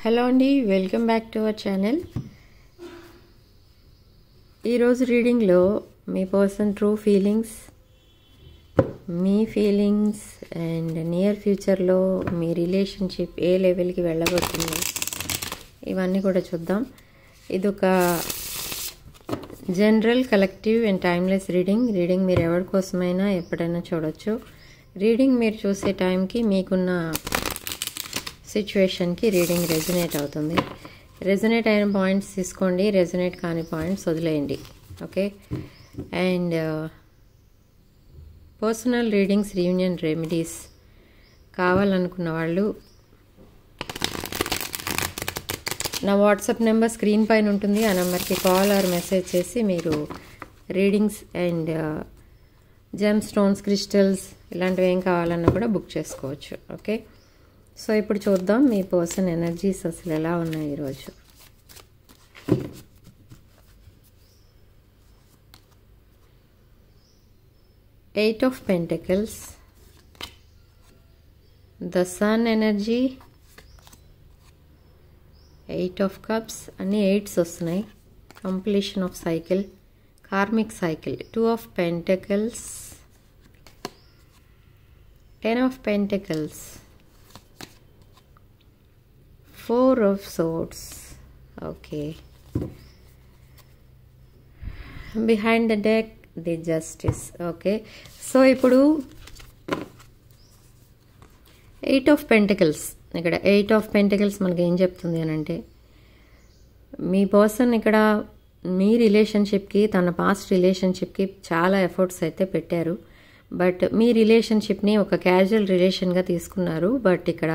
Hello అండి, welcome back to our channel. ఈరోజు రీడింగ్లో మీ పర్సన్ ట్రూ ఫీలింగ్స్, మీ ఫీలింగ్స్ అండ్ నియర్ ఫ్యూచర్లో మీ రిలేషన్షిప్ ఏ లెవెల్కి వెళ్ళబోతుంది ఇవన్నీ కూడా చూద్దాం. ఇదొక general, collective and timeless reading మీరు ఎవరి కోసమైనా ఎప్పుడైనా చూడొచ్చు. రీడింగ్ మీరు చూసే టైంకి మీకున్న సిచ్యువేషన్కి రీడింగ్ రెజొనేట్ అవుతుంది. రెజొనేట్ అయిన పాయింట్స్ తీసుకోండి, రెజొనేట్ కాని పాయింట్స్ వదిలేయండి. Okay. And personal readings, reunion remedies కావాలనుకున్న వాళ్ళు నా వాట్సాప్ నెంబర్ స్క్రీన్ పైన ఉంటుంది. ఆ నెంబర్కి కాల్ ఆర్ మెసేజ్ చేసి మీరు readings and gem stones, crystals ఇలాంటివి ఏం కావాలన్నా కూడా బుక్ చేసుకోవచ్చు. ఓకే. సో ఇప్పుడు చూద్దాం మీ పర్సన్ ఎనర్జీస్ అసలు ఎలా ఉన్నాయి ఈరోజు. Eight of pentacles, the sun energy, eight of cups, అన్ని ఎయిట్స్ వస్తున్నాయి. Completion of cycle, karmic cycle, two of pentacles, ten of pentacles, four of swords. Okay. Behind the deck, the justice. Okay. So ఇప్పుడు eight of pentacles, ఇక్కడ eight of pentacles మనకి ఏం చెప్తుంది అని అంటే, మీ person ఇక్కడ మీ రిలేషన్షిప్కి, తన పాస్ట్ రిలేషన్షిప్కి చాలా ఎఫర్ట్స్ అయితే పెట్టారు. బట్ మీ రిలేషన్షిప్ని ఒక క్యాజువల్ రిలేషన్గా తీసుకున్నారు. బట్ ఇక్కడ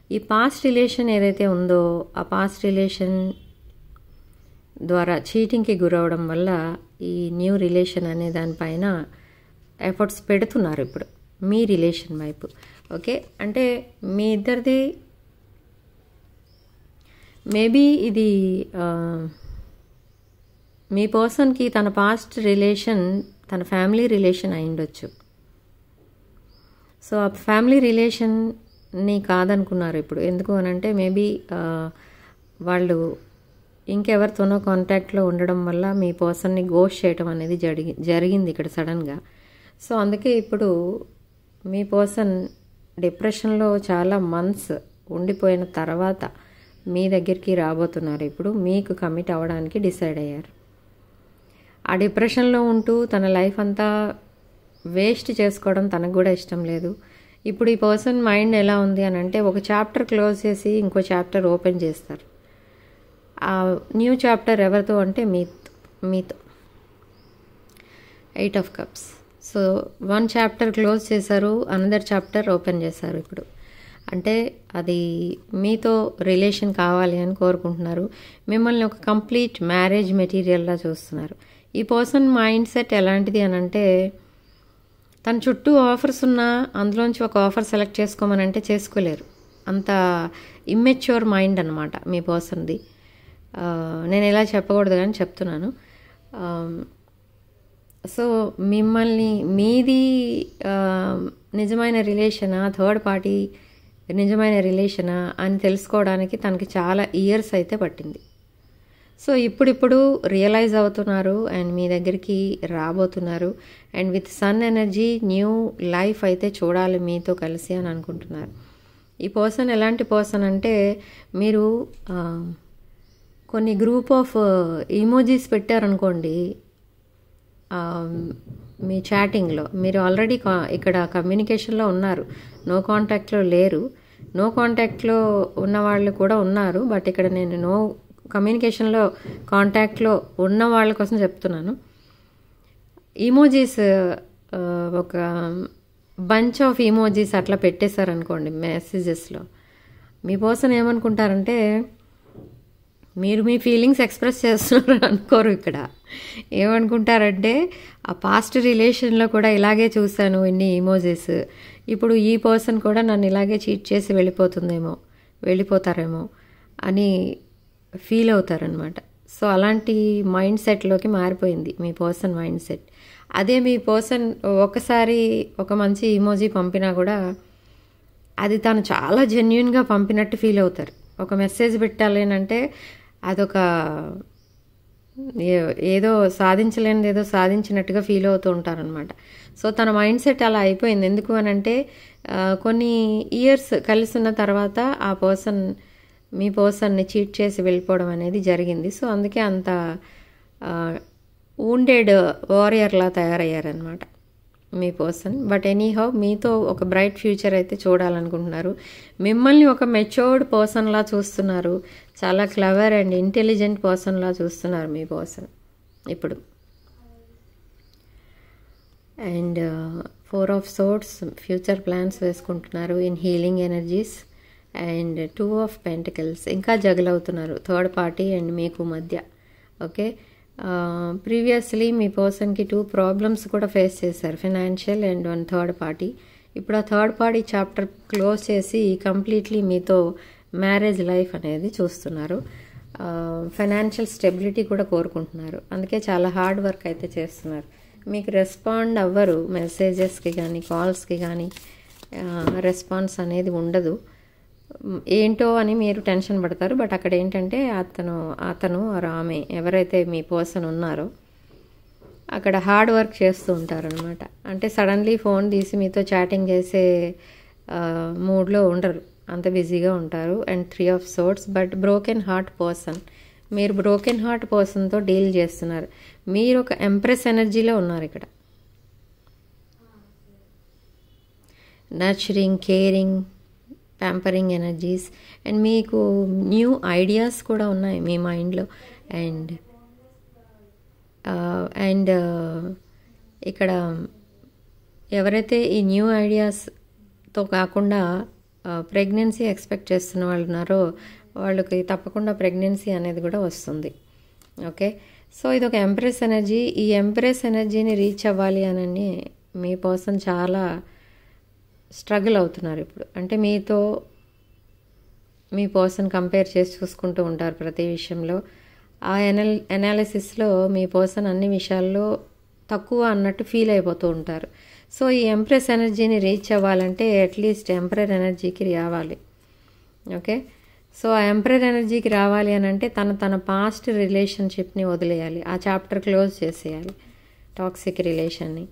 ఈ పాస్ట్ రిలేషన్ ఏదైతే ఉందో ఆ పాస్ట్ రిలేషన్ ద్వారా చీటింగ్కి గురవడం వల్ల ఈ న్యూ రిలేషన్ అనే దానిపైన ఎఫర్ట్స్ పెడుతున్నారు ఇప్పుడు మీ రిలేషన్ వైపు. ఓకే. అంటే మీ ఇద్దరిది మేబీ ఇది మీ పర్సన్కి తన పాస్ట్ రిలేషన్ తన ఫ్యామిలీ రిలేషన్ అయి ఉండొచ్చు. సో ఆ ఫ్యామిలీ రిలేషన్ని కాదనుకున్నారు ఇప్పుడు. ఎందుకు అనంటే మేబీ వాళ్ళు ఇంకెవరితోనో కాంటాక్ట్లో ఉండడం వల్ల మీ పర్సన్ని గోస్ట్ చేయడం అనేది జరిగింది ఇక్కడ సడన్గా. సో అందుకే ఇప్పుడు మీ పర్సన్ డిప్రెషన్లో చాలా మంత్స్ ఉండిపోయిన తర్వాత మీ దగ్గరికి రాబోతున్నారు. ఇప్పుడు మీకు కమిట్ అవ్వడానికి డిసైడ్ అయ్యారు. ఆ డిప్రెషన్లో ఉంటూ తన లైఫ్ అంతా వేస్ట్ చేసుకోవడం తనకు కూడా ఇష్టం లేదు. ఇప్పుడు ఈ పర్సన్ మైండ్ ఎలా ఉంది అని అంటే, ఒక చాప్టర్ క్లోజ్ చేసి ఇంకో చాప్టర్ ఓపెన్ చేస్తారు. ఆ న్యూ చాప్టర్ ఎవరితో అంటే మీతో. Eight of cups. So one chapter close చేశారు, అనదర్ చాప్టర్ ఓపెన్ చేశారు ఇప్పుడు. అంటే అది మీతో రిలేషన్ కావాలి అని కోరుకుంటున్నారు. మిమ్మల్ని ఒక కంప్లీట్ మ్యారేజ్ మెటీరియల్లా చూస్తున్నారు. ఈ పర్సన్ మైండ్ సెట్ ఎలాంటిది అని అంటే, తన చుట్టూ ఆఫర్స్ ఉన్నా అందులోంచి ఒక ఆఫర్ సెలెక్ట్ చేసుకోమని అంటే చేసుకోలేరు. అంత ఇమ్మెచ్యూర్ మైండ్ అనమాట మీ పర్సన్ది. నేను ఇలా చెప్పకూడదు కానీ చెప్తున్నాను. సో మిమ్మల్ని, మీది నిజమైన రిలేషనా, థర్డ్ పార్టీ నిజమైన రిలేషనా అని తెలుసుకోవడానికి తనకి చాలా ఇయర్స్ అయితే పట్టింది. సో ఇప్పుడిప్పుడు రియలైజ్ అవుతున్నారు అండ్ మీ దగ్గరికి రాబోతున్నారు. And with sun energy new life అయితే చూడాలి మీతో కలిసి అని అనుకుంటున్నారు. ఈ పర్సన్ ఎలాంటి పర్సన్ అంటే, మీరు కొన్ని గ్రూప్ ఆఫ్ ఇమోజీస్ పెట్టారనుకోండి మీ చాటింగ్లో, మీరు ఆల్రెడీ ఇక్కడ కమ్యూనికేషన్లో ఉన్నారు, నో కాంటాక్ట్లో లేరు. నో కాంటాక్ట్లో ఉన్న వాళ్ళు కూడా ఉన్నారు. బట్ ఇక్కడ నేను నో కమ్యూనికేషన్లో కాంటాక్ట్లో ఉన్న వాళ్ళ కోసం చెప్తున్నాను. ఇమోజీస్ ఒక బంచ్ ఆఫ్ ఇమోజీస్ అట్లా పెట్టేశారనుకోండి మెసేజెస్లో, మీ పర్సన్ ఏమనుకుంటారంటే, మీరు మీ ఫీలింగ్స్ ఎక్స్ప్రెస్ చేస్తున్నారు అనుకోరు. ఇక్కడ ఏమనుకుంటారంటే, ఆ పాస్ట్ రిలేషన్లో కూడా ఇలాగే చూశాను ఇన్ని ఇమోజీస్, ఇప్పుడు ఈ పర్సన్ కూడా నన్ను ఇలాగే చీట్ చేసి వెళ్ళిపోతారేమో అని ఫీల్ అవుతారనమాట. సో అలాంటి మైండ్ సెట్లోకి మారిపోయింది మీ పర్సన్ మైండ్ సెట్. అదే మీ పర్సన్ ఒకసారి ఒక మంచి ఇమోజీ పంపినా కూడా అది తను చాలా జెన్యున్గా పంపినట్టు ఫీల్ అవుతారు. ఒక మెసేజ్ పెట్టాలి అంటే అదొక ఏదో సాధించలేనిది ఏదో సాధించినట్టుగా ఫీల్ అవుతూ ఉంటారనమాట. సో తన మైండ్ సెట్ అలా అయిపోయింది. ఎందుకు అని అంటే కొన్ని ఇయర్స్ కలిసి ఉన్న తర్వాత ఆ మీ పర్సన్ని చీట్ చేసి వెళ్ళిపోవడం అనేది జరిగింది. సో అందుకే అంత wounded వారియర్లా తయారయ్యారనమాట మీ పర్సన్. బట్ ఎనీహౌ మీతో ఒక బ్రైట్ ఫ్యూచర్ అయితే చూడాలనుకుంటున్నారు. మిమ్మల్ని ఒక మెచ్యూర్డ్ పర్సన్లా చూస్తున్నారు. చాలా క్లవర్ అండ్ ఇంటెలిజెంట్ పర్సన్లా చూస్తున్నారు మీ పర్సన్ ఇప్పుడు. And 4 of Swords future plans వేసుకుంటున్నారు in healing energies. And 2 of Pentacles ఇంకా జగల్ అవుతున్నారు థర్డ్ పార్టీ అండ్ మీకు మధ్య. ఓకే, ప్రీవియస్లీ మీ పర్సన్కి 2 ప్రాబ్లమ్స్ కూడా ఫేస్ చేశారు, ఫైనాన్షియల్ అండ్ 1 థర్డ్ పార్టీ. ఇప్పుడు ఆ థర్డ్ పార్టీ చాప్టర్ క్లోజ్ చేసి కంప్లీట్లీ మీతో మ్యారేజ్ లైఫ్ అనేది చూస్తున్నారు. ఫైనాన్షియల్ స్టెబిలిటీ కూడా కోరుకుంటున్నారు. అందుకే చాలా హార్డ్ వర్క్ అయితే చేస్తున్నారు. మీకు రెస్పాండ్ అవ్వరు, మెసేజెస్కి కానీ కాల్స్కి కానీ రెస్పాన్స్ అనేది ఉండదు. ఏంటో అని మీరు టెన్షన్ పడతారు. బట్ అక్కడ ఏంటంటే అతను ఆమె ఎవరైతే మీ పర్సన్ ఉన్నారో అక్కడ హార్డ్ వర్క్ చేస్తూ ఉంటారనమాట. అంటే సడన్లీ ఫోన్ తీసి మీతో చాటింగ్ చేసే మూడ్లో ఉండరు, అంత బిజీగా ఉంటారు. And 3 of Swords but broken heart person. మీరు బ్రోకెన్ హార్ట్ పర్సన్తో డీల్ చేస్తున్నారు. మీరు ఒక ఎంప్రెస్ ఎనర్జీలో ఉన్నారు ఇక్కడ. Nurturing, caring, pampering energies. And మీకు న్యూ ఐడియాస్ కూడా ఉన్నాయి మీ మైండ్లో. అండ్ ఇక్కడ ఎవరైతే ఈ న్యూ ఐడియాస్తో కాకుండా ప్రెగ్నెన్సీ ఎక్స్పెక్ట్ చేస్తున్న వాళ్ళు ఉన్నారో వాళ్ళకి తప్పకుండా ప్రెగ్నెన్సీ అనేది కూడా వస్తుంది. ఓకే, సో ఇది ఒక ఎంప్రెస్ ఎనర్జీ. ఈ ఎంప్రెస్ ఎనర్జీని రీచ్ అవ్వాలి అని మీ పర్సన్ చాలా స్ట్రగుల్ అవుతున్నారు ఇప్పుడు. అంటే మీతో మీ పర్సన్ కంపేర్ చేసి చూసుకుంటూ ఉంటారు ప్రతి విషయంలో. ఆ అనాలిసిస్లో మీ పర్సన్ అన్ని విషయాల్లో తక్కువ అన్నట్టు ఫీల్ అయిపోతూ ఉంటారు. సో ఈ ఎంప్రెస్ ఎనర్జీని రీచ్ అవ్వాలంటే అట్లీస్ట్ ఎంపరర్ ఎనర్జీకి రావాలి. ఓకే, సో ఆ ఎంపరర్ ఎనర్జీకి రావాలి అని అంటే తన పాస్ట్ రిలేషన్షిప్ని వదిలేయాలి, ఆ చాప్టర్ క్లోజ్ చేసేయాలి, టాక్సిక్ రిలేషన్ని.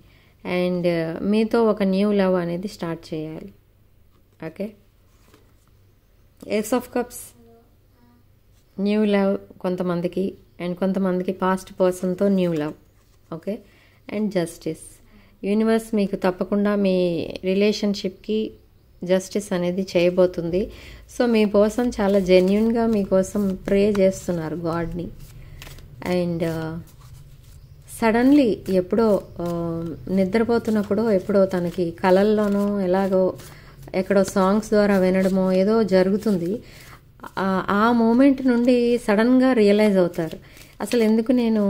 అండ్ మీతో ఒక న్యూ లవ్ అనేది స్టార్ట్ చేయాలి. Okay, ace of cups new love కొంతమందికి, అండ్ కొంతమందికి పాస్ట్ పర్సన్తో new love. Okay, and justice. Universe మీకు తప్పకుండా మీ రిలేషన్షిప్కి జస్టిస్ అనేది చేయబోతుంది. సో మీ పర్సన్ చాలా జెన్యున్గా మీకోసం ప్రే చేస్తున్నారు గాడ్ని. అండ్ సడన్లీ ఎప్పుడో నిద్రపోతున్నప్పుడు ఎప్పుడో తనకి కలల్లోనో ఎలాగో ఎక్కడో సాంగ్స్ ద్వారా వినడమో ఏదో జరుగుతుంది. ఆ మూమెంట్ నుండి సడన్గా రియలైజ్ అవుతారు, అసలు ఎందుకు నేను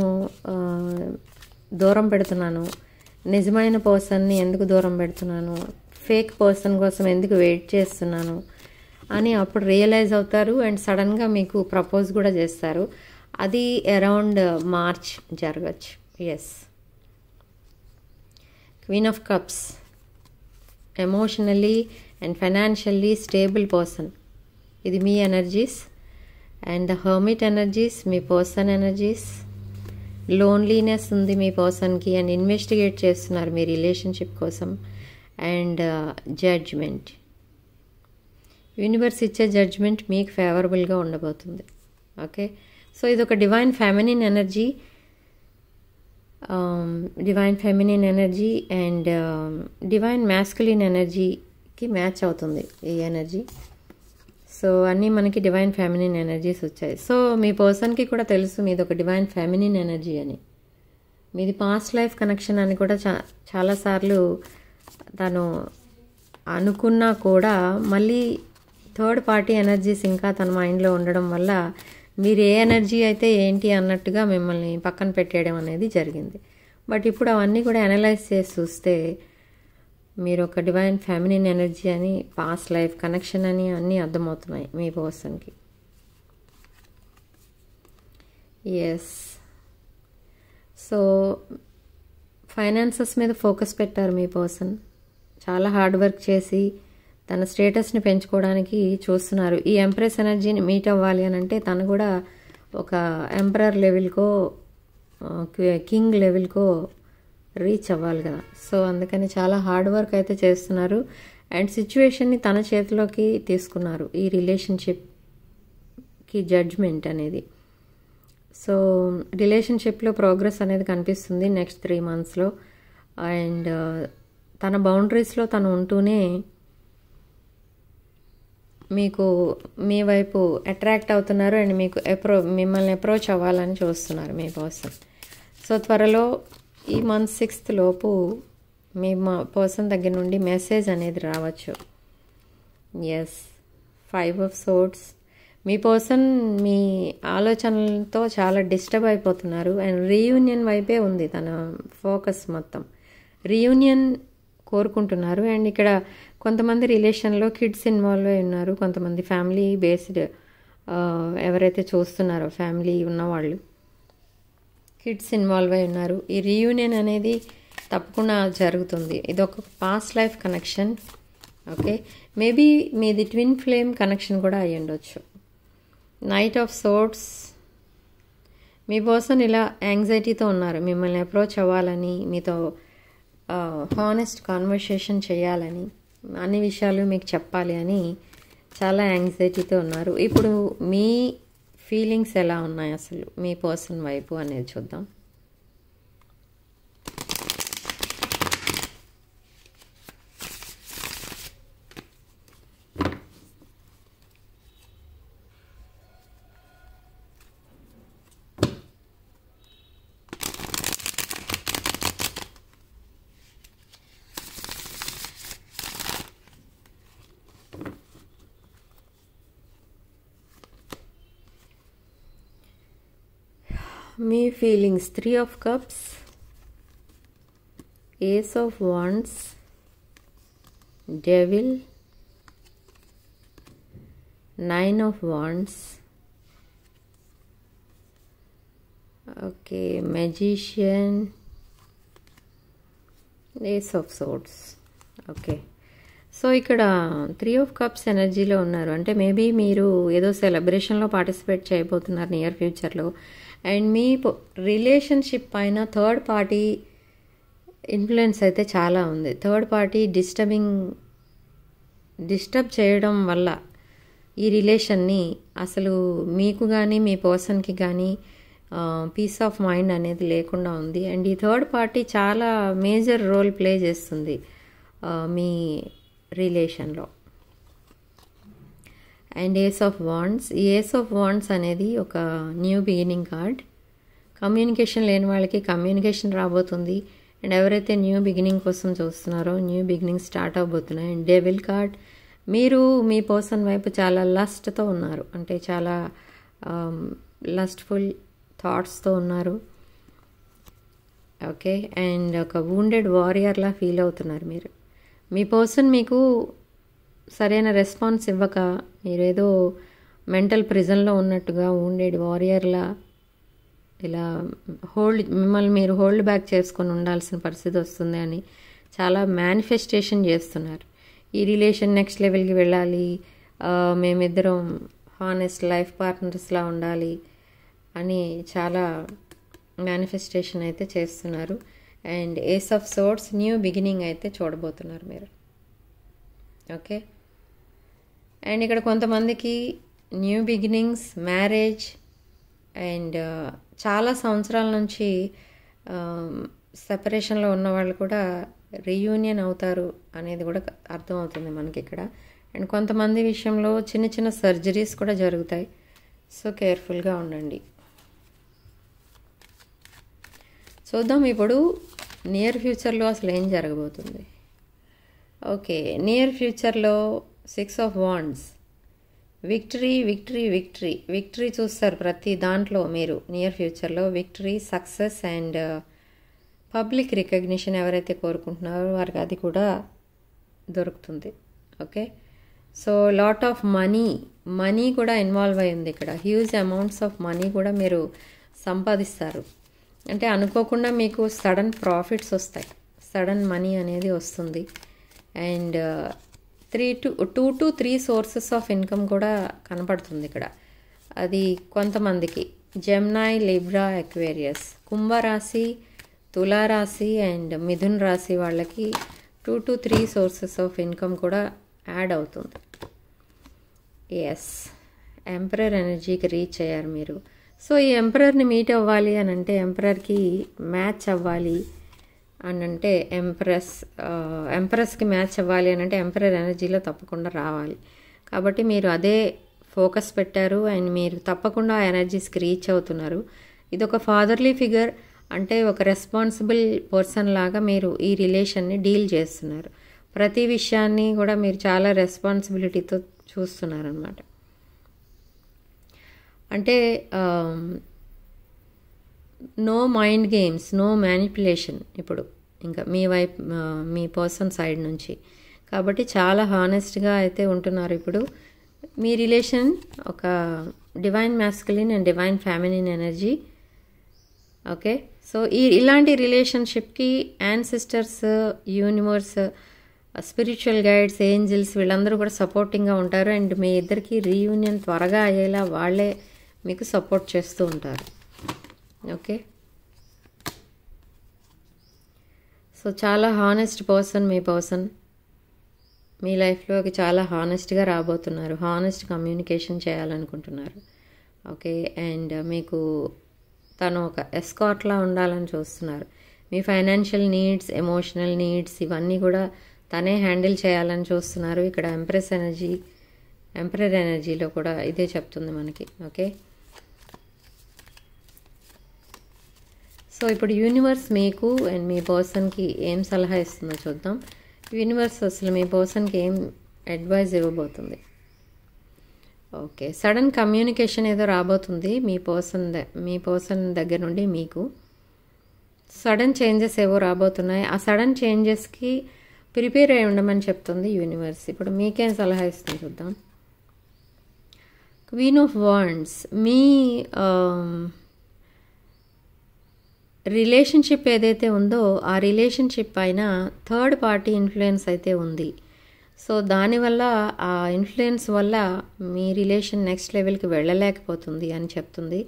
దూరం పెడుతున్నాను, నిజమైన పర్సన్ని ఎందుకు దూరం పెడుతున్నాను, ఫేక్ పర్సన్ కోసం ఎందుకు వెయిట్ చేస్తున్నాను అని అప్పుడు రియలైజ్ అవుతారు. అండ్ సడన్గా మీకు ప్రపోజ్ కూడా చేస్తారు. అది అరౌండ్ మార్చ్ జరగచ్చు. Yes, queen of cups emotionally and financially stable person. ఇది మీ energies. And the hermit energies మీ పర్సన్ ఎనర్జీస్. లోన్లీనెస్ ఉంది మీ పర్సన్కి అండ్ ఇన్వెస్టిగేట్ చేస్తున్నారు మీ రిలేషన్షిప్ కోసం. అండ్ జడ్జ్మెంట్, యూనివర్స్ ఇచ్చే జడ్జ్మెంట్ మీకు ఫేవరబుల్గా ఉండబోతుంది. ఓకే, సో ఇది ఒక divine feminine energy. Divine feminine energy and divine masculine ఎనర్జీకి మ్యాచ్ అవుతుంది ఈ ఎనర్జీ. సో అన్నీ మనకి డివైన్ ఫెమినిన్ ఎనర్జీస్ వచ్చాయి. సో మీ పర్సన్కి కూడా తెలుసు మీది ఒక డివైన్ ఫెమినిన్ ఎనర్జీ అని. మీది పాస్ట్ లైఫ్ కనెక్షన్ అని కూడా చాలాసార్లు తను అనుకున్నా కూడా మళ్ళీ థర్డ్ పార్టీ ఎనర్జీస్ ఇంకా తన మైండ్లో ఉండడం వల్ల మీరు ఏ ఎనర్జీ అయితే ఏంటి అన్నట్టుగా మిమ్మల్ని పక్కన పెట్టేయడం అనేది జరిగింది. బట్ ఇప్పుడు అవన్నీ కూడా అనలైజ్ చేసి చూస్తే మీరు ఒక డివైన్ ఫెమినిన్ ఎనర్జీ అని, పాస్ట్ లైఫ్ కనెక్షన్ అని అన్నీ అర్థమవుతున్నాయి మీ పర్సన్కి. ఎస్, సో ఫైనాన్సెస్ మీద ఫోకస్ పెట్టారు మీ పర్సన్. చాలా హార్డ్ వర్క్ చేసి తన స్టేటస్ని పెంచుకోవడానికి చూస్తున్నారు. ఈ ఎంప్రెస్ ఎనర్జీని మీట్ అవ్వాలి అని అంటే తను కూడా ఒక ఎంపరర్ లెవెల్కో కింగ్ లెవెల్కో రీచ్ అవ్వాలి కదా. సో అందుకని చాలా హార్డ్ వర్క్ అయితే చేస్తున్నారు అండ్ సిచ్యువేషన్ని తన చేతిలోకి తీసుకున్నారు ఈ రిలేషన్షిప్కి జడ్జ్మెంట్ అనేది. సో రిలేషన్షిప్లో ప్రోగ్రెస్ అనేది కనిపిస్తుంది నెక్స్ట్ 3 monthsలో. అండ్ తన బౌండరీస్లో తను ఉంటూనే మీకు మీ వైపు అట్రాక్ట్ అవుతున్నారు అండ్ మీకు మిమ్మల్ని అప్రోచ్ అవ్వాలని చూస్తున్నారు మీ పర్సన్. సో త్వరలో ఈ మంత్ 6th లోపు మీ పర్సన్ దగ్గర నుండి మెసేజ్ అనేది రావచ్చు. Yes, 5 of Swords. మీ పర్సన్ మీ ఆలోచనలతో చాలా డిస్టర్బ్ అయిపోతున్నారు అండ్ రీయూనియన్ వైపే ఉంది తన ఫోకస్ మొత్తం. రీయూనియన్ కోరుకుంటున్నారు అండ్ ఇక్కడ కొంతమంది రిలేషన్లో కిడ్స్ ఇన్వాల్వ్ అయి ఉన్నారు, కొంతమంది ఫ్యామిలీ బేస్డ్ ఎవరైతే చూస్తున్నారో ఫ్యామిలీ ఉన్నవాళ్ళు కిడ్స్ ఇన్వాల్వ్ అయి ఉన్నారు. ఈ రీయూనియన్ అనేది తప్పకుండా జరుగుతుంది. ఇది ఒక past life connection. Okay, maybe మీది ట్విన్ ఫ్లేమ్ కనెక్షన్ కూడా అయ్యి ఉండొచ్చు. Knight of swords. Me person ఇలా యాంగ్జైటీతో ఉన్నారు, మిమ్మల్ని అప్రోచ్ అవ్వాలని, మీతో హానెస్ట్ కాన్వర్సేషన్ చేయాలని, అన్ని విషయాలు మీకు చెప్పాలి అని చాలా యాంగ్జైటీతో ఉన్నారు. ఇప్పుడు మీ ఫీలింగ్స్ ఎలా ఉన్నాయి అసలు మీ పర్సన్ వైపు అనేది చూద్దాం. మీ feelings 3 of Cups, Ace of Wands, Devil, 9 of Wands, okay, Magician, Ace of Swords. Okay, so ఇక్కడ 3 of Cups ఎనర్జీలో ఉన్నారు. అంటే మేబీ మీరు ఏదో సెలబ్రేషన్లో పార్టిసిపేట్ చేయబోతున్నారు నియర్ ఫ్యూచర్లో అండ్ మీ రిలేషన్షిప్ పైన థర్డ్ పార్టీ ఇన్ఫ్లుయెన్స్ అయితే చాలా ఉంది. థర్డ్ పార్టీ డిస్టర్బ్ చేయడం వల్ల ఈ రిలేషన్ని అసలు మీకు కానీ మీ పర్సన్కి కానీ పీస్ ఆఫ్ మైండ్ అనేది లేకుండా ఉంది. అండ్ ఈ థర్డ్ పార్టీ చాలా మేజర్ రోల్ ప్లే చేస్తుంది మీ రిలేషన్లో. And ace of wands. ఈ ఏస్ ఆఫ్ వాండ్స్ అనేది ఒక న్యూ బిగినింగ్ కార్డ్. కమ్యూనికేషన్ లేని వాళ్ళకి కమ్యూనికేషన్ రాబోతుంది అండ్ ఎవరైతే న్యూ బిగినింగ్ కోసం చూస్తున్నారో న్యూ బిగినింగ్ స్టార్ట్ అవబోతున్నాయి. And devil card. మీరు మీ పర్సన్ వైపు చాలా లస్ట్తో ఉన్నారు, అంటే చాలా లస్ట్ఫుల్ థాట్స్తో ఉన్నారు. ఓకే, అండ్ ఒక వూండెడ్ వారియర్లా ఫీల్ అవుతున్నారు మీరు. మీ పర్సన్ మీకు సరైన రెస్పాన్స్ ఇవ్వక మీరేదో మెంటల్ ప్రిజన్లో ఉన్నట్టుగా వూండెడ్ వారియర్లా ఇలా మిమ్మల్ని మీరు హోల్డ్ బ్యాక్ చేసుకొని ఉండాల్సిన పరిస్థితి వస్తుంది అని చాలా మేనిఫెస్టేషన్ చేస్తున్నారు. ఈ రిలేషన్ నెక్స్ట్ లెవెల్కి వెళ్ళాలి, మేమిద్దరం హానెస్ట్ లైఫ్ పార్ట్నర్స్లా ఉండాలి అని చాలా మేనిఫెస్టేషన్ అయితే చేస్తున్నారు. And ace of swords, new beginning అయితే చూడబోతున్నారు మీరు. ఓకే, అండ్ ఇక్కడ కొంతమందికి న్యూ బిగినింగ్స్, మ్యారేజ్ అండ్ చాలా సంవత్సరాల నుంచి సెపరేషన్లో ఉన్న వాళ్ళు కూడా రీయూనియన్ అవుతారు అనేది కూడా అర్థమవుతుంది మనకి ఇక్కడ. అండ్ కొంతమంది విషయంలో చిన్న చిన్న సర్జరీస్ కూడా జరుగుతాయి, సో కేర్ఫుల్గా ఉండండి. చూద్దాం ఇప్పుడు నియర్ ఫ్యూచర్లో అసలు ఏం జరగబోతుంది. ఓకే, నియర్ ఫ్యూచర్లో 6 of Wands. Victory victory victory victory చూస్తారు ప్రతి దాంట్లో మీరు నియర్ ఫ్యూచర్లో. Victory, success and public recognition ఎవరైతే కోరుకుంటున్నారో వారికి అది కూడా దొరుకుతుంది. Okay, so lot of money కూడా ఇన్వాల్వ్ అయి ఉంది ఇక్కడ. హ్యూజ్ అమౌంట్స్ ఆఫ్ మనీ కూడా మీరు సంపాదిస్తారు. అంటే అనుకోకుండా మీకు సడన్ ప్రాఫిట్స్ వస్తాయి, సడన్ మనీ అనేది వస్తుంది. And 2 to 3 sources of income కూడా కనపడుతుంది ఇక్కడ. అది కొంతమందికి జెమినాయ్, లిబ్రా, ఎక్వేరియస్, కుంభరాశి, తులారాశి అండ్ మిథున్ రాశి వాళ్ళకి 2 to 3 సోర్సెస్ ఆఫ్ ఇన్కమ్ కూడా యాడ్ అవుతుంది. ఎస్, ఎంపరర్ ఎనర్జీకి రీచ్ అయ్యారు మీరు. సో ఈ ఎంపరర్ని మీట్ అవ్వాలి అని అంటే, ఎంపరర్కి మ్యాచ్ అవ్వాలి అని అంటే, ఎంపరస్కి మ్యాచ్ అవ్వాలి అని అంటే ఎంపరర్ ఎనర్జీలో తప్పకుండా రావాలి. కాబట్టి మీరు అదే ఫోకస్ పెట్టారు అండ్ మీరు తప్పకుండా ఆ ఎనర్జీస్కి రీచ్ అవుతున్నారు. ఇది ఒక ఫాదర్లీ ఫిగర్, అంటే ఒక రెస్పాన్సిబుల్ పర్సన్ లాగా మీరు ఈ రిలేషన్ని డీల్ చేస్తున్నారు. ప్రతి విషయాన్ని కూడా మీరు చాలా రెస్పాన్సిబిలిటీతో చూస్తున్నారనమాట. అంటే no mind games, no manipulation ఇప్పుడు ఇంకా మీ పర్సన్ సైడ్ నుంచి. కాబట్టి చాలా హానెస్ట్గా అయితే ఉంటున్నారు ఇప్పుడు. మీ రిలేషన్ ఒక divine masculine and divine feminine energy. Okay, so ఇలాంటి రిలేషన్షిప్కి ancestors, universe, spiritual guides, angels వీళ్ళందరూ కూడా సపోర్టింగ్గా ఉంటారు. అండ్ మీ ఇద్దరికి రీయూనియన్ త్వరగా అయ్యేలా వాళ్ళే మీకు సపోర్ట్ చేస్తూ ఉంటారు. ఓకే, సో చాలా హానెస్ట్ పర్సన్ మీ పర్సన్. మీ లైఫ్లోకి చాలా హానెస్ట్గా రాబోతున్నారు, హానెస్ట్ కమ్యూనికేషన్ చేయాలనుకుంటున్నారు. ఓకే, అండ్ మీకు తను ఒక ఎస్కార్ట్లా ఉండాలని చూస్తున్నారు. మీ ఫైనాన్షియల్ నీడ్స్, ఎమోషనల్ నీడ్స్ ఇవన్నీ కూడా తనే హ్యాండిల్ చేయాలని చూస్తున్నారు. ఇక్కడ ఎంపరర్ ఎనర్జీలో కూడా ఇదే చెప్తుంది మనకి. ఓకే, సో ఇప్పుడు యూనివర్స్ మీకు అండ్ మీ పర్సన్కి ఏం సలహా ఇస్తుందో చూద్దాం. యూనివర్స్ అసలు మీ పర్సన్కి ఏం అడ్వైజ్ ఇవ్వబోతుంది. ఓకే, సడన్ కమ్యూనికేషన్ ఏదో రాబోతుంది మీ పర్సన్ దగ్గర నుండి. మీకు సడన్ చేంజెస్ ఏవో రాబోతున్నాయి. ఆ సడన్ చేంజెస్కి ప్రిపేర్ అయి ఉండమని చెప్తుంది యూనివర్స్. ఇప్పుడు మీకేం సలహా ఇస్తుంది చూద్దాం. Queen of wands, me relationship ఏదైతే ఉందో ఆ రిలేషన్షిప్ పైన థర్డ్ పార్టీ ఇన్ఫ్లుయెన్స్ అయితే ఉంది. సో దానివల్ల ఆ ఇన్ఫ్లుయెన్స్ వల్ల మీ రిలేషన్ నెక్స్ట్ లెవెల్కి వెళ్ళలేకపోతుంది అని చెప్తుంది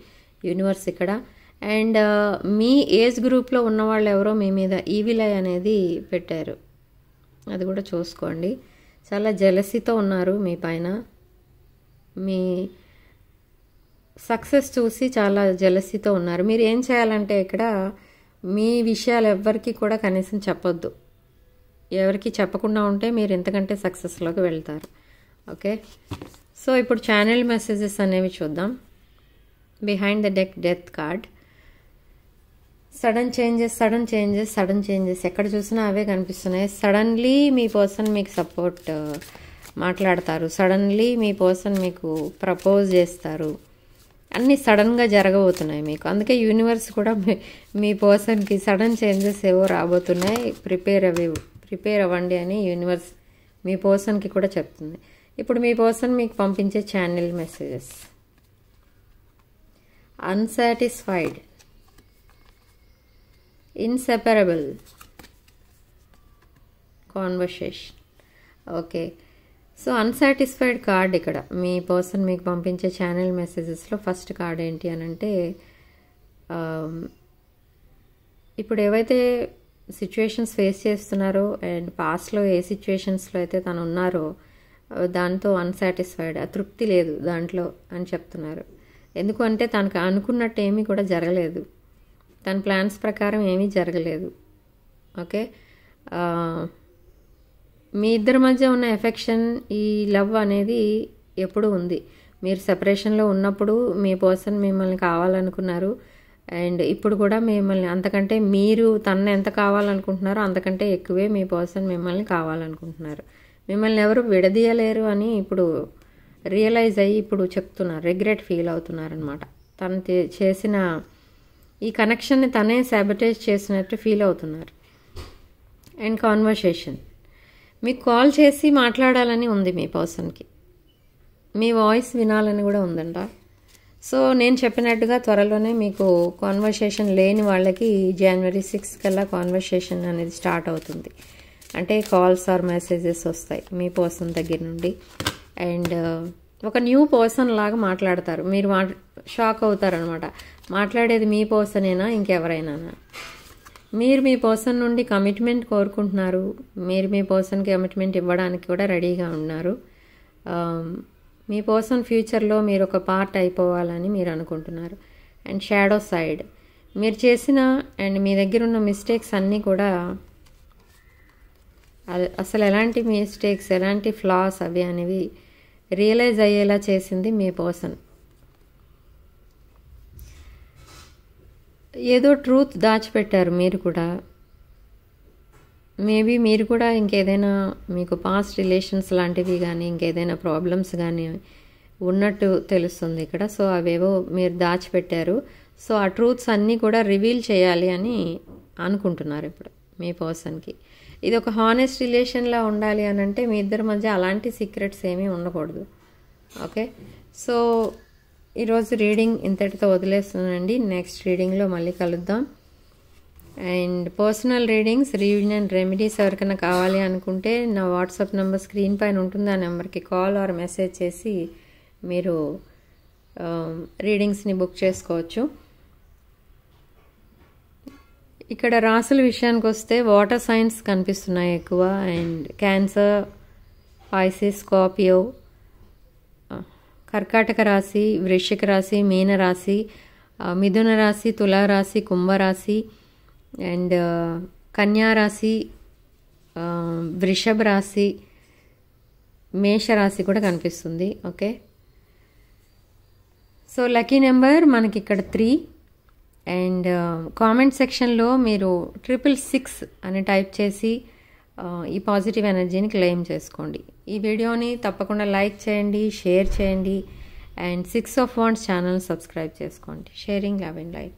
యూనివర్స్ ఇక్కడ. అండ్ మీ ఏజ్ గ్రూప్లో ఉన్న వాళ్ళు ఎవరో మీ మీద ఈవిల్ ఐ అనేది పెట్టారు, అది కూడా చూసుకోండి. చాలా జెలసీతో ఉన్నారు మీ పైన. మీ సక్సెస్ చూసి చాలా జెలసీతో ఉన్నారు. మీరు ఏం చేయాలంటే ఇక్కడ మీ విషయాలు ఎవ్వరికి కూడా కనీసం చెప్పొద్దు. ఎవరికి చెప్పకుండా ఉంటే మీరు ఇంతకంటే సక్సెస్లోకి వెళ్తారు. ఓకే, సో ఇప్పుడు ఛానల్ మెసేజెస్ అనేవి చూద్దాం. Behind the death card, sudden changes ఎక్కడ చూసినా అవే కనిపిస్తున్నాయి. సడన్లీ మీ పర్సన్ మీకు సపోర్ట్ మాట్లాడతారు. సడన్లీ మీ పర్సన్ మీకు ప్రపోజ్ చేస్తారు. అన్నీ సడన్గా జరగబోతున్నాయి మీకు. అందుకే యూనివర్స్ కూడా మీ పర్సన్కి సడన్ చేంజెస్ ఏవో రాబోతున్నాయి, ప్రిపేర్ అవ్వండి అని యూనివర్స్ మీ పర్సన్కి కూడా చెప్తుంది. ఇప్పుడు మీ పర్సన్ మీకు పంపించే channel messages. Unsatisfied, inseparable, conversation. Okay, so unsatisfied card ఇక్కడ మీ పర్సన్ మీకు పంపించే ఛానల్ మెసేజెస్లో ఫస్ట్ కార్డ్ ఏంటి అని అంటే, ఇప్పుడు ఏవైతే సిచ్యువేషన్స్ ఫేస్ చేస్తున్నారో అండ్ పాస్ట్లో ఏ సిచ్యువేషన్స్లో అయితే తను ఉన్నారో దాంతో అన్సాటిస్ఫైడ్, తృప్తి లేదు దాంట్లో అని చెప్తున్నారు. ఎందుకంటే తనకు అనుకున్నట్టు ఏమీ కూడా జరగలేదు, తన ప్లాన్స్ ప్రకారం ఏమీ జరగలేదు. ఓకే, మీ ఇద్దరి మధ్య ఉన్న ఎఫెక్షన్, ఈ లవ్ అనేది ఎప్పుడు ఉంది. మీరు సెపరేషన్లో ఉన్నప్పుడు మీ పర్సన్ మిమ్మల్ని కావాలనుకున్నారు అండ్ ఇప్పుడు కూడా మిమ్మల్ని అంతకంటే మీరు తనని ఎంత కావాలనుకుంటున్నారో అంతకంటే ఎక్కువే మీ పర్సన్ మిమ్మల్ని కావాలనుకుంటున్నారు. మిమ్మల్ని ఎవరు విడదీయలేరు అని ఇప్పుడు రియలైజ్ అయ్యి ఇప్పుడు చెప్తున్నారు, రిగ్రెట్ ఫీల్ అవుతున్నారనమాట. తను చేసిన ఈ కనెక్షన్ని తనే సాబటేజ్ చేసినట్టు ఫీల్ అవుతున్నారు. అండ్ కాన్వర్సేషన్, మీకు కాల్ చేసి మాట్లాడాలని ఉంది మీ పర్సన్కి, మీ వాయిస్ వినాలని కూడా ఉందంట. సో నేను చెప్పినట్టుగా త్వరలోనే మీకు కాన్వర్సేషన్ లేని వాళ్ళకి January 6 కల్లా కాన్వర్సేషన్ అనేది స్టార్ట్ అవుతుంది. అంటే కాల్స్ ఆర్ మెసేజెస్ వస్తాయి మీ పర్సన్ దగ్గర నుండి. అండ్ ఒక న్యూ పర్సన్ లాగా మాట్లాడతారు. మీరు షాక్ అవుతారనమాట, మాట్లాడేది మీ పర్సనేనా ఇంకెవరైనా. మీరు మీ పర్సన్ నుండి కమిట్మెంట్ కోరుకుంటున్నారు, మీరు మీ పర్సన్కి కమిట్మెంట్ ఇవ్వడానికి కూడా రెడీగా ఉన్నారు. మీ పర్సన్ ఫ్యూచర్లో మీరు ఒక పార్ట్ అయిపోవాలని మీరు అనుకుంటున్నారు. అండ్ షాడో సైడ్ మీరు చేసిన అండ్ మీ దగ్గర ఉన్న మిస్టేక్స్ అన్నీ కూడా, అసలు ఎలాంటి మిస్టేక్స్, ఎలాంటి ఫ్లాస్ అవి అనేవి రియలైజ్ అయ్యేలా చేసింది మీ పర్సన్. ఏదో ట్రూత్ దాచిపెట్టారు మీరు కూడా. మేబీ మీరు కూడా ఇంకేదైనా మీకు పాస్ట్ రిలేషన్స్ లాంటివి కానీ ఇంకేదైనా ప్రాబ్లమ్స్ కానీ ఉన్నట్టు తెలుస్తుంది ఇక్కడ. సో అవేవో మీరు దాచిపెట్టారు. సో ఆ ట్రూత్స్ అన్నీ కూడా రివీల్ చేయాలి అని అనుకుంటున్నారు ఇప్పుడు మీ పర్సన్కి. ఇది ఒక హానెస్ట్ రిలేషన్లా ఉండాలి అని అంటే మీ ఇద్దరి మధ్య అలాంటి సీక్రెట్స్ ఏమీ ఉండకూడదు. ఓకే, సో ఈరోజు రీడింగ్ ఇంతటితో వదిలేస్తున్నానండి. నెక్స్ట్ రీడింగ్లో మళ్ళీ కలుద్దాం. And personal readings, reunion remedies ఎవరికైనా కావాలి అనుకుంటే నా వాట్సాప్ నెంబర్ స్క్రీన్ పైన ఉంటుంది. ఆ నెంబర్కి కాల్ ఆర్ మెసేజ్ చేసి మీరు రీడింగ్స్ని బుక్ చేసుకోవచ్చు. ఇక్కడ రాసుల విషయానికి వస్తే వాటర్ సైన్స్ కనిపిస్తున్నాయి ఎక్కువ. అండ్ క్యాన్సర్, పైసిస్, స్కార్పియో, కర్కాటక రాశి, వృశ్చిక రాశి, మీన రాశి, మిథున రాశి, తులారాశి, కుంభరాశి, అండ్ కన్యా రాశి, వృషభ రాశి, మేషరాశి కూడా కనిపిస్తుంది. ఓకే, సో లక్కీ నెంబర్ మనకి ఇక్కడ 3. అండ్ కామెంట్ సెక్షన్లో మీరు 666 అని టైప్ చేసి ఈ పాజిటివ్ ఎనర్జీని క్లెయిమ్ చేసుకోండి. ఈ వీడియోని తప్పకుండా లైక్ చేయండి, షేర్ చేయండి. And 6 of Wands channel subscribe చేసుకోండి. Sharing, love and light.